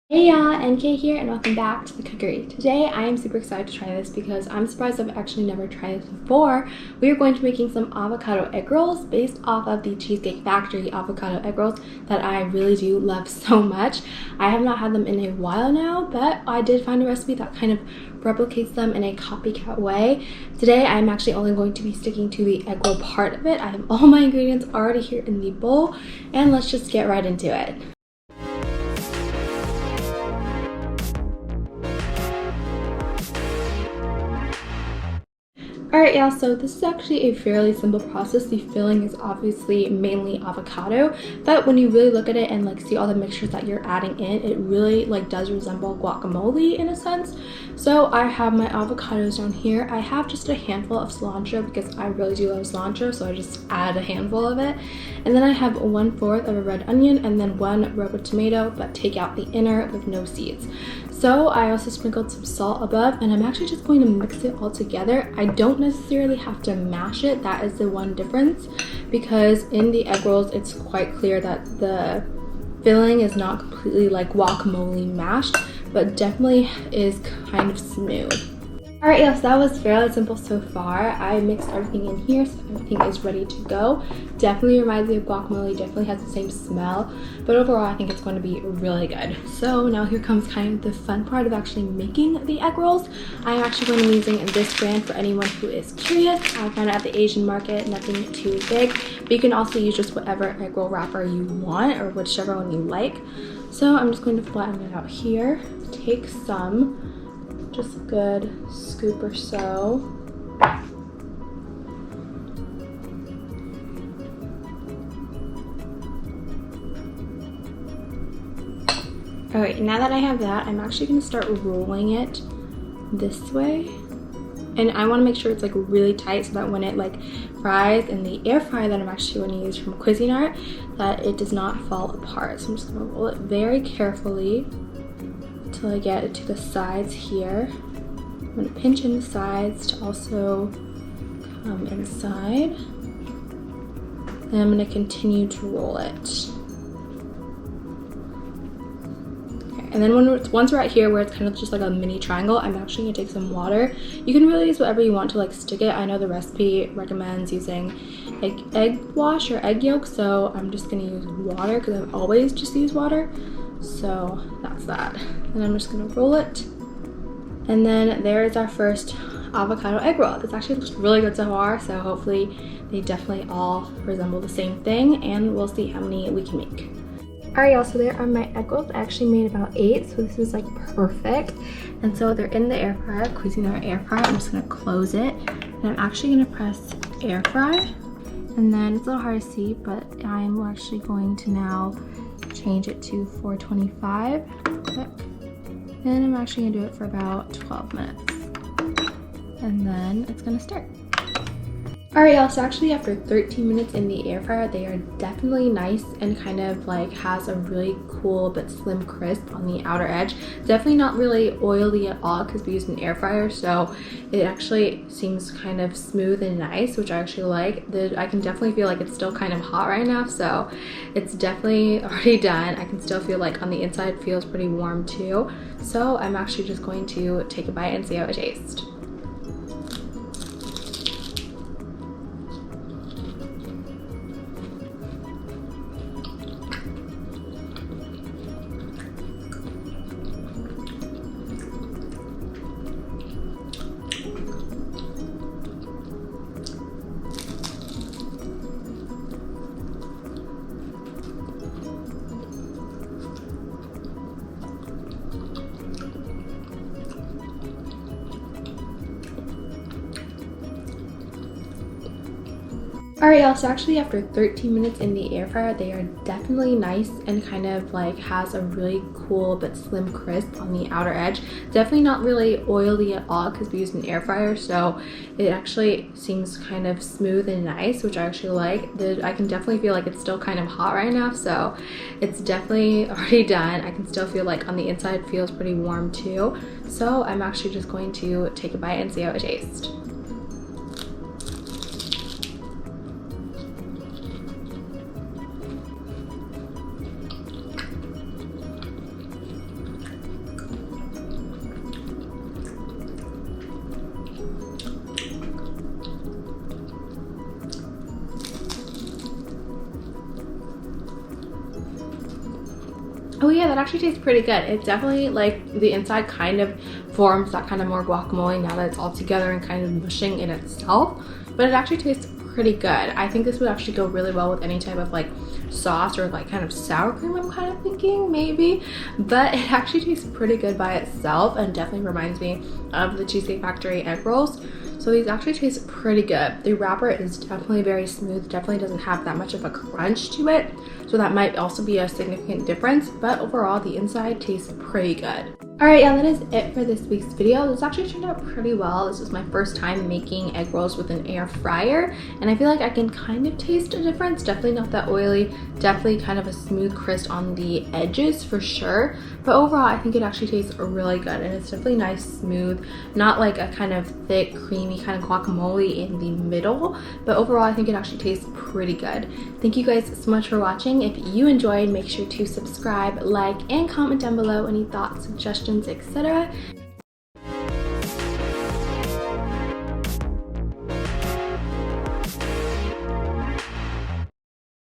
Hey y'all, NK here and welcome back to the Cookery. Today I am super excited to try this because I'm surprised I've actually never tried this before. We are going to be making some avocado egg rolls based off of the Cheesecake Factory avocado egg rolls that I really do love so much. I have not had them in a while now, but I did find a recipe that kind of replicates them in a copycat way. Today I'm actually only going to be sticking to the egg roll part of it. I have all my ingredients already here in the bowl and let's just get right into it. Alright y'all, so this is actually a fairly simple process. The filling is obviously mainly avocado, but when you really look at it and see all the mixtures that you're adding in, it really does resemble guacamole in a sense. So I have my avocados down here. I have just a handful of cilantro because I really do love cilantro, so I just add a handful of it. And then I have 1/4 of a red onion and then 1 rope of tomato, but take out the inner with no seeds. So I also sprinkled some salt above, and I'm actually just going to mix it all together. I don't necessarily have to mash it. That is the one difference, because in the egg rolls it's quite clear that the filling is not completely like guacamole mashed, but definitely is kind of smooth. Alright, yes, that was fairly simple so far. I mixed everything in here so everything is ready to go. Definitely reminds me of guacamole, definitely has the same smell, but overall I think it's going to be really good. So now here comes kind of the fun part of actually making the egg rolls. I'm actually going to be using this brand for anyone who is curious. I found it at the Asian market, nothing too big, but you can also use just whatever egg roll wrapper you want or whichever one you like. So I'm just going to flatten it out here. Take some, just a good scoop or so. Alright, now that I have that, I'm actually going to start rolling it this way. And I want to make sure it's really tight so that when it fries in the air fryer that I'm actually going to use from Cuisinart, that it does not fall apart. So I'm just going to roll it very carefully until I get it to the sides here. I'm going to pinch in the sides to also come inside. And I'm going to continue to roll it. And then once we're at here where it's kind of just like a mini triangle, I'm actually going to take some water. You can really use whatever you want to stick it. I know the recipe recommends using egg wash or egg yolk, so I'm just going to use water because I've always just used water. So that's that. And I'm just going to roll it. And then there is our first avocado egg roll. This actually looks really good so far, so hopefully they definitely all resemble the same thing, and we'll see how many we can make. Alright y'all, so there are my egg rolls. I actually made about 8, so this is perfect. And so they're in the air fryer, Cuisinart air fryer. I'm just gonna close it, and I'm actually gonna press air fry. And then it's a little hard to see, but I'm actually going to now change it to 425. Click. And I'm actually gonna do it for about 12 minutes. And then it's gonna start. Alright y'all, so actually after 13 minutes in the air fryer, they are definitely nice and kind of has a really cool but slim crisp on the outer edge. Definitely not really oily at all because we used an air fryer, so it actually seems kind of smooth and nice, which I actually like. I can definitely feel it's still kind of hot right now, so it's definitely already done. I can still feel on the inside feels pretty warm too. So I'm actually just going to take a bite and see how it tastes. Alright y'all, so actually after 13 minutes in the air fryer, they are definitely nice and kind of has a really cool but slim crisp on the outer edge. Definitely not really oily at all because we used an air fryer, so it actually seems kind of smooth and nice, which I actually like. I can definitely feel it's still kind of hot right now, so it's definitely already done. I can still feel on the inside feels pretty warm too. So I'm actually just going to take a bite and see how it tastes. yeah, that actually tastes pretty good. It definitely, like, the inside kind of forms that kind of more guacamole now that it's all together and kind of mushing in itself, but it actually tastes pretty good. I think this would actually go really well with any type of like sauce or like kind of sour cream, I'm kind of thinking maybe, but it actually tastes pretty good by itself and definitely reminds me of the Cheesecake Factory egg rolls. So these actually taste pretty good. The wrapper is definitely very smooth, definitely doesn't have that much of a crunch to it, so that might also be a significant difference, but overall the inside tastes pretty good. Alright, yeah, that is it for this week's video. This actually turned out pretty well. This was my first time making egg rolls with an air fryer, and I feel like I can kind of taste a difference. Definitely not that oily, definitely kind of a smooth crisp on the edges for sure, but overall I think it actually tastes really good, and it's definitely nice, smooth, not like a kind of thick, creamy kind of guacamole in the middle, but overall I think it actually tastes pretty good. Thank you guys so much for watching. If you enjoyed, make sure to subscribe, like, and comment down below any thoughts, suggestions, etc.